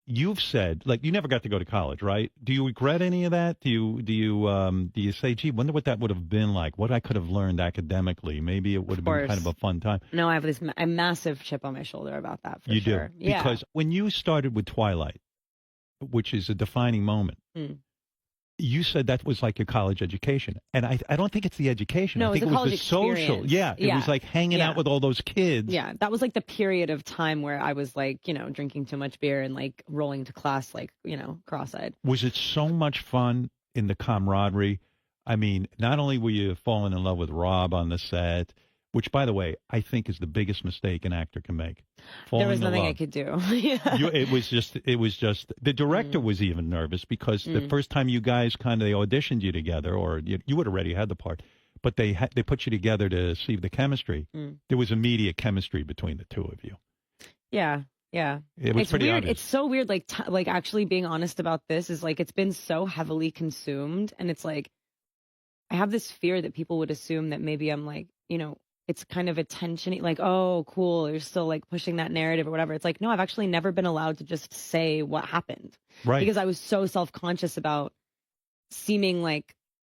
you've said, like, you never got to go to college, right? Do you regret any of that? Do you say, gee, wonder what that would have been like? What I could have learned academically? Maybe it would have been kind of a fun time. No, I have a massive chip on my shoulder about that. For you sure. do, because when you started with Twilight, which is a defining moment. You said that was like your college education. And I don't think it's the education. No, I think it was the social. Yeah, it was like hanging out with all those kids. Yeah, that was like the period of time where I was like, drinking too much beer and like rolling to class like, cross-eyed. Was it so much fun in the camaraderie? I mean, not only were you falling in love with Rob on the set, which, by the way, I think is the biggest mistake an actor can make. There was nothing I could do. It was just the director was even nervous because the first time you guys they auditioned you together, or you would already had the part, but they put you together to see the chemistry. There was immediate chemistry between the two of you. Yeah. It was pretty weird. obvious. It's so weird. Like actually being honest about this is like, it's been so heavily consumed, and it's like, I have this fear that people would assume that maybe I'm like, it's kind of attention, like, oh, cool, you're still like pushing that narrative or whatever. It's like, no, I've actually never been allowed to just say what happened. Right. Because I was so self-conscious about seeming like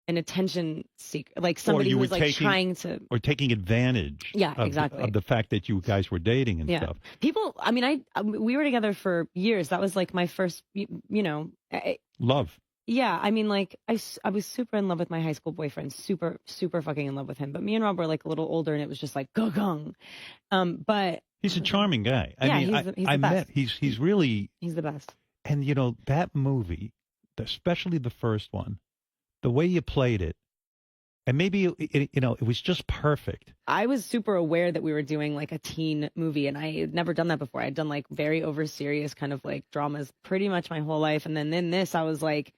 an attention seeker, like somebody who was like trying to. Or taking advantage exactly. of the fact that you guys were dating and stuff. People, I mean, we were together for years. That was like my first, love. Yeah, I mean, like, I was super in love with my high school boyfriend, super, super fucking in love with him. But me and Rob were like a little older, and it was just like gong. But he's a charming guy. I mean, he's the best. He's really the best. And that movie, especially the first one, the way you played it, and maybe it was just perfect. I was super aware that we were doing like a teen movie, and I had never done that before. I'd done like very over serious kind of like dramas pretty much my whole life, and then in this, I was like,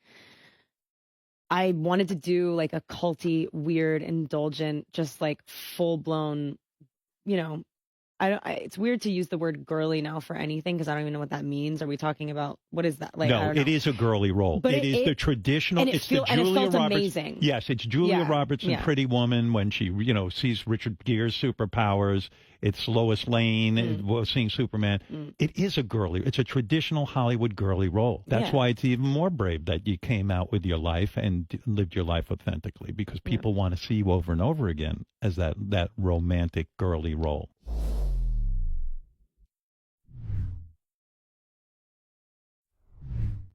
I wanted to do like a culty, weird, indulgent, just like full blown, it's weird to use the word girly now for anything because I don't even know what that means. Are we talking about, what is that? Like, no, it is a girly role. But it is the traditional. It's the Julia Roberts. Amazing. Yes, it's Julia Roberts in Pretty Woman when she, sees Richard Gere's superpowers. It's Lois Lane seeing Superman. It is it's a traditional Hollywood girly role. That's why it's even more brave that you came out with your life and lived your life authentically, because people want to see you over and over again as that romantic girly role.